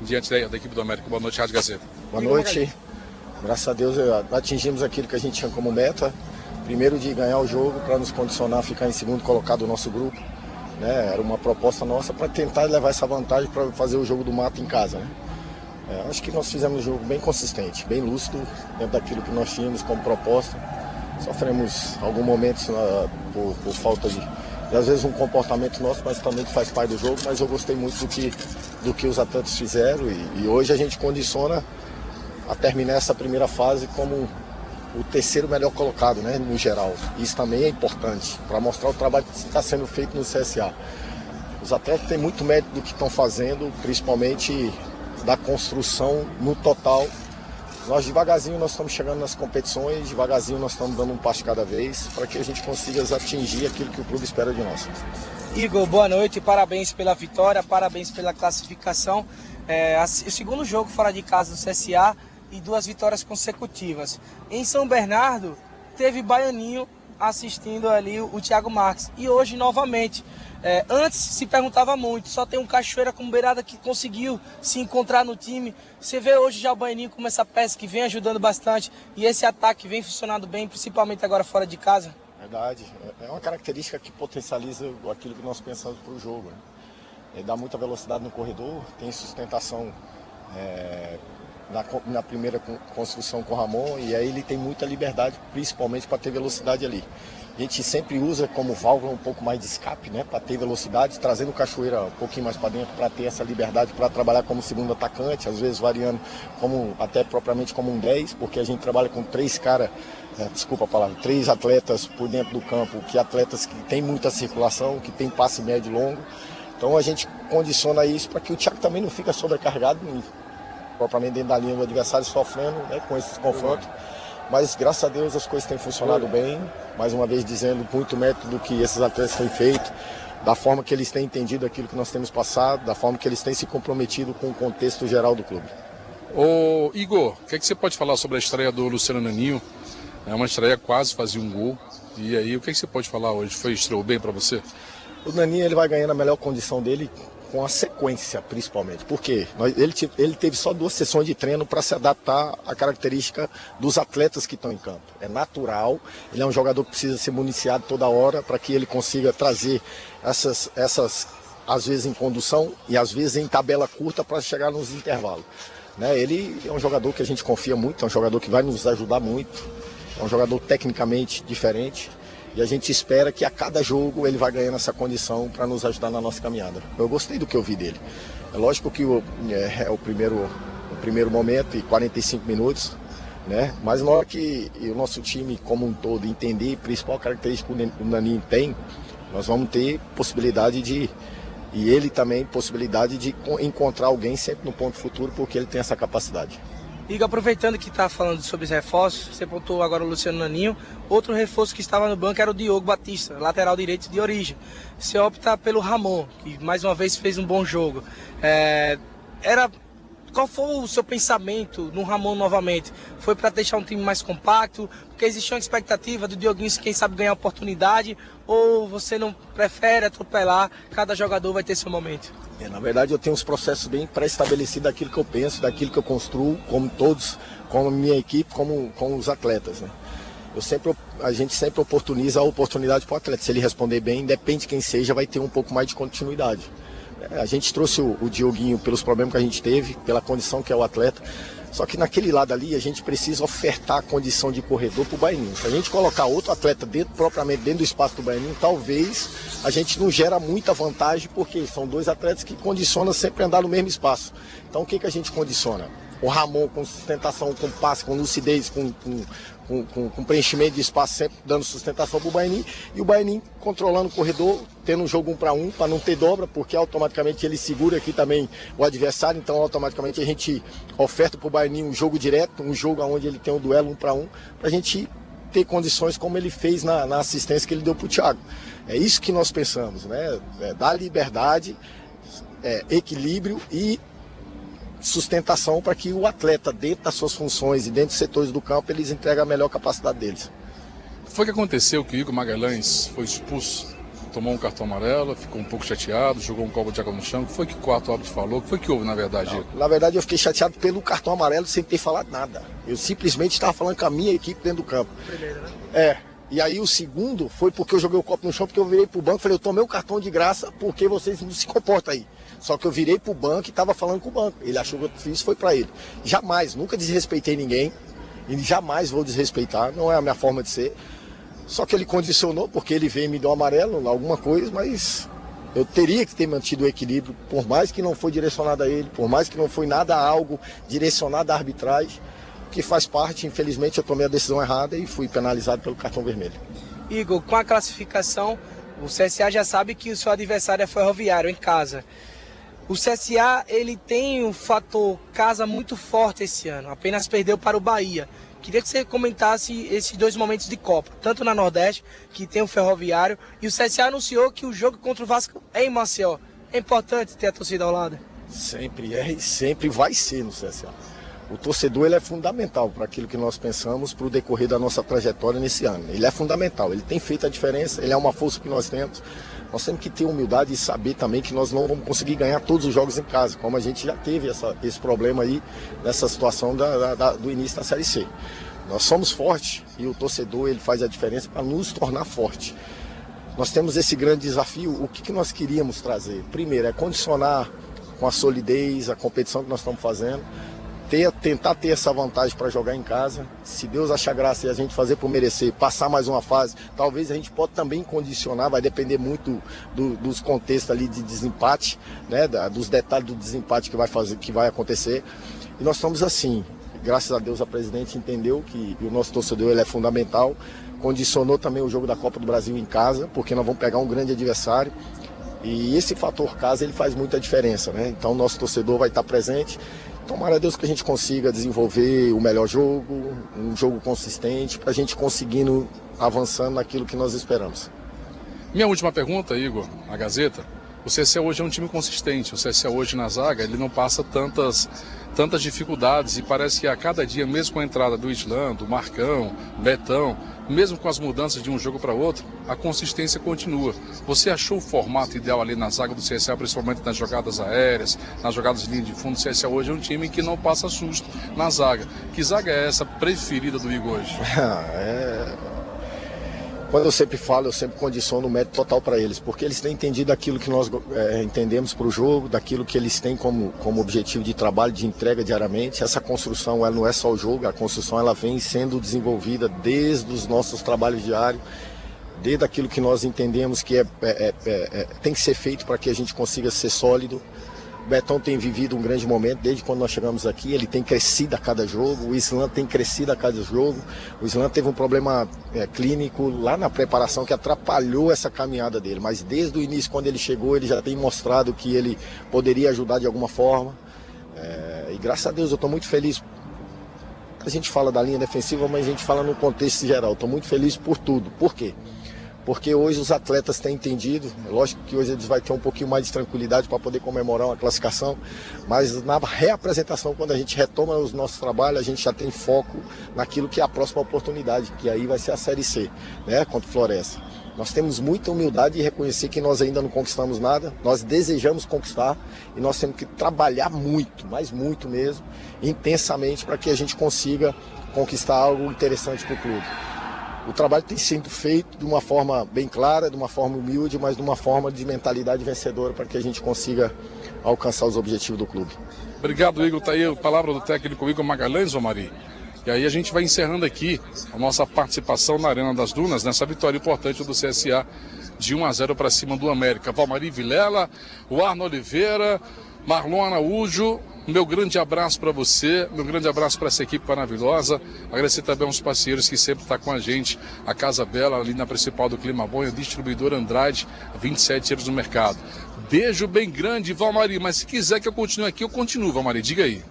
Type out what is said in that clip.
diante da equipe do América. Boa noite, Rádio Gazeta. Boa noite. Graças a Deus atingimos aquilo que a gente tinha como meta. Primeiro de ganhar o jogo para nos condicionar a ficar em segundo colocado do nosso grupo. Né? Era uma proposta nossa para tentar levar essa vantagem para fazer o jogo do Mata em casa. Né? Acho que nós fizemos um jogo bem consistente, bem lúcido, dentro daquilo que nós tínhamos como proposta. Sofremos alguns momentos por falta de às vezes um comportamento nosso, mas também que faz parte do jogo. Mas eu gostei muito do que os atletas fizeram e hoje a gente condiciona a terminar essa primeira fase como o terceiro melhor colocado, né, no geral. Isso também é importante para mostrar o trabalho que está sendo feito no CSA. Os atletas têm muito mérito do que estão fazendo, principalmente da construção no total. Nós devagarzinho nós estamos chegando nas competições, devagarzinho nós estamos dando um passo de cada vez para que a gente consiga atingir aquilo que o clube espera de nós. Igor, boa noite, parabéns pela vitória, parabéns pela classificação. O segundo jogo fora de casa do CSA e 2 vitórias consecutivas. Em São Bernardo, teve Baianinho assistindo ali o Thiago Marques. E hoje, novamente, antes se perguntava muito, só tem um Cachoeira como beirada que conseguiu se encontrar no time. Você vê hoje já o Baianinho como essa peça que vem ajudando bastante e esse ataque vem funcionando bem, principalmente agora fora de casa? Verdade. É uma característica que potencializa aquilo que nós pensamos para o jogo. Né? Ele dá muita velocidade no corredor, tem sustentação na primeira construção com o Ramon, e aí ele tem muita liberdade, principalmente para ter velocidade ali. A gente sempre usa como válvula um pouco mais de escape, né, para ter velocidade, trazendo o Cachoeira um pouquinho mais para dentro, para ter essa liberdade para trabalhar como segundo atacante, às vezes variando até propriamente como um 10, porque a gente trabalha com 3 atletas por dentro do campo, atletas que têm muita circulação, que tem passe médio e longo. Então a gente condiciona isso para que o Thiago também não fique sobrecarregado, propriamente dentro da linha do adversário, sofrendo, né, com esses confrontos. Mas graças a Deus as coisas têm funcionado bem, mais uma vez dizendo muito mérito do que esses atletas têm feito, da forma que eles têm entendido aquilo que nós temos passado, da forma que eles têm se comprometido com o contexto geral do clube. Ô Igor, o que você pode falar sobre a estreia do Luciano Naninho? É uma estreia, quase fazia um gol. E aí, o que você pode falar hoje? Estreou bem para você? O Naninho ele vai ganhando a melhor condição dele com a sequência, principalmente. Por quê? Ele teve só 2 sessões de treino para se adaptar à característica dos atletas que estão em campo. É natural, ele é um jogador que precisa ser municiado toda hora para que ele consiga trazer essas, às vezes em condução e às vezes em tabela curta para chegar nos intervalos. Né? Ele é um jogador que a gente confia muito, é um jogador que vai nos ajudar muito, é um jogador tecnicamente diferente. E a gente espera que a cada jogo ele vai ganhando essa condição para nos ajudar na nossa caminhada. Eu gostei do que eu vi dele. É lógico que é o primeiro momento e 45 minutos, né? Mas na hora que o nosso time como um todo entender a principal característica que o Naninho tem, nós vamos ter possibilidade e ele também possibilidade de encontrar alguém sempre no ponto futuro, porque ele tem essa capacidade. Igor, aproveitando que está falando sobre os reforços, você pontuou agora o Luciano Naninho, outro reforço que estava no banco era o Diogo Batista, lateral direito de origem. Você opta pelo Ramon, que mais uma vez fez um bom jogo. Qual foi o seu pensamento no Ramon novamente? Foi para deixar um time mais compacto? Porque existia uma expectativa do Dioguinho, quem sabe, ganhar oportunidade? Ou você não prefere atropelar? Cada jogador vai ter seu momento. Na verdade, eu tenho uns processos bem pré-estabelecidos daquilo que eu penso, daquilo que eu construo, como todos, como a minha equipe, como os atletas. Né? A gente sempre oportuniza a oportunidade para o atleta. Se ele responder bem, independe de quem seja, vai ter um pouco mais de continuidade. A gente trouxe o Dioguinho pelos problemas que a gente teve, pela condição que é o atleta. Só que naquele lado ali a gente precisa ofertar a condição de corredor para o Baianinho. Se a gente colocar outro atleta propriamente dentro do espaço do Baianinho, talvez a gente não gera muita vantagem, porque são 2 atletas que condicionam sempre andar no mesmo espaço. Então o que a gente condiciona? O Ramon com sustentação, com passe, com lucidez, com preenchimento de espaço, sempre dando sustentação para o Baianinho, e o Baianinho controlando o corredor, tendo um jogo 1 para 1, para não ter dobra, porque automaticamente ele segura aqui também o adversário, então automaticamente a gente oferta para o Baianinho um jogo direto, um jogo onde ele tem um duelo 1 para 1, para a gente ter condições como ele fez na assistência que ele deu para o Thiago. É isso que nós pensamos, né? Dar liberdade, equilíbrio e sustentação para que o atleta, dentro das suas funções e dentro dos setores do campo, eles entreguem a melhor capacidade deles. Foi que aconteceu que o Igor Magalhães foi expulso tomou um cartão amarelo, ficou um pouco chateado, jogou um copo de água no chão. O que foi que o quarto árbitro falou? O que foi que houve, na verdade? Não, na verdade, eu fiquei chateado pelo cartão amarelo sem ter falado nada. Eu simplesmente estava falando com a minha equipe dentro do campo. Primeiro, né? E aí o segundo foi porque eu joguei o copo no chão, porque eu virei pro banco e falei, eu tomei o cartão de graça porque vocês não se comportam aí. Só que eu virei pro banco e estava falando com o banco. Ele achou que eu fiz, foi para ele. Jamais, nunca desrespeitei ninguém e jamais vou desrespeitar, não é a minha forma de ser. Só que ele condicionou, porque ele veio e me deu um amarelo, alguma coisa, mas eu teria que ter mantido o equilíbrio, por mais que não foi direcionado a ele, por mais que não foi nada algo direcionado à arbitragem, que faz parte. Infelizmente eu tomei a decisão errada e fui penalizado pelo cartão vermelho. Igor, com a classificação, o CSA já sabe que o seu adversário é Ferroviário em casa. O CSA, ele tem um fator casa muito forte esse ano, apenas perdeu para o Bahia. Queria que você comentasse esses dois momentos de Copa, tanto na Nordeste, que tem o Ferroviário, e o CSA anunciou que o jogo contra o Vasco é em Maceió. É importante ter a torcida ao lado? Sempre é e sempre vai ser no CSA. O torcedor, ele é fundamental para aquilo que nós pensamos para o decorrer da nossa trajetória nesse ano. Ele é fundamental, ele tem feito a diferença, ele é uma força que nós temos. Nós temos que ter humildade e saber também que nós não vamos conseguir ganhar todos os jogos em casa, como a gente já teve esse problema aí nessa situação do início da Série C. Nós somos fortes e o torcedor, ele faz a diferença para nos tornar forte. Nós temos esse grande desafio. O que nós queríamos trazer? Primeiro, é condicionar com a solidez a competição que nós estamos fazendo, tentar ter essa vantagem para jogar em casa. Se Deus achar graça e a gente fazer por merecer, passar mais uma fase, talvez a gente possa também condicionar, vai depender muito dos contextos ali de desempate, né, dos detalhes do desempate que vai acontecer. E nós estamos assim, graças a Deus a presidente entendeu que o nosso torcedor, ele é fundamental, condicionou também o jogo da Copa do Brasil em casa, porque nós vamos pegar um grande adversário. E esse fator casa, ele faz muita diferença, né? Então o nosso torcedor vai estar presente. Tomara a Deus que a gente consiga desenvolver o melhor jogo, um jogo consistente, para a gente conseguindo avançando naquilo que nós esperamos. Minha última pergunta, Igor, na Gazeta. O CSA hoje é um time consistente. O CSA hoje na zaga, ele não passa tantas dificuldades e parece que a cada dia, mesmo com a entrada do Islan, do Marcão, Betão, mesmo com as mudanças de um jogo para outro, a consistência continua. Você achou o formato ideal ali na zaga do CSA, principalmente nas jogadas aéreas, nas jogadas de linha de fundo? O CSA hoje é um time que não passa susto na zaga. Que zaga é essa preferida do Igor hoje? Quando eu sempre falo, eu sempre condiciono o mérito total para eles, porque eles têm entendido aquilo que nós entendemos para o jogo, daquilo que eles têm como objetivo de trabalho, de entrega diariamente. Essa construção, ela não é só o jogo, a construção ela vem sendo desenvolvida desde os nossos trabalhos diários, desde aquilo que nós entendemos que tem que ser feito para que a gente consiga ser sólido. O Betão tem vivido um grande momento desde quando nós chegamos aqui, ele tem crescido a cada jogo, o Islan tem crescido a cada jogo. O Islan teve um problema clínico lá na preparação que atrapalhou essa caminhada dele, mas desde o início, quando ele chegou, ele já tem mostrado que ele poderia ajudar de alguma forma. E graças a Deus eu estou muito feliz. A gente fala da linha defensiva, mas a gente fala no contexto geral. Estou muito feliz por tudo. Por quê? Porque hoje os atletas têm entendido, lógico que hoje eles vão ter um pouquinho mais de tranquilidade para poder comemorar uma classificação, mas na reapresentação, quando a gente retoma os nossos trabalhos, a gente já tem foco naquilo que é a próxima oportunidade, que aí vai ser a Série C, né, contra o Floresta. Nós temos muita humildade de reconhecer que nós ainda não conquistamos nada, nós desejamos conquistar e nós temos que trabalhar muito, mas muito mesmo, intensamente, para que a gente consiga conquistar algo interessante para o clube. O trabalho tem sido feito de uma forma bem clara, de uma forma humilde, mas de uma forma de mentalidade vencedora para que a gente consiga alcançar os objetivos do clube. Obrigado, Igor. Está aí a palavra do técnico Igor Magalhães, Omari. E aí a gente vai encerrando aqui a nossa participação na Arena das Dunas, nessa vitória importante do CSA de 1-0 para cima do América. Valmari Vilela, o Arno Oliveira, Marlon Araújo, meu grande abraço para você, meu grande abraço para essa equipe maravilhosa. Agradecer também aos parceiros que sempre estão com a gente, a Casa Bela, ali na principal do Clima Bom, e a distribuidora Andrade, 27 anos no mercado. Beijo bem grande, Valmari, mas se quiser que eu continue aqui, eu continuo, Valmari, diga aí.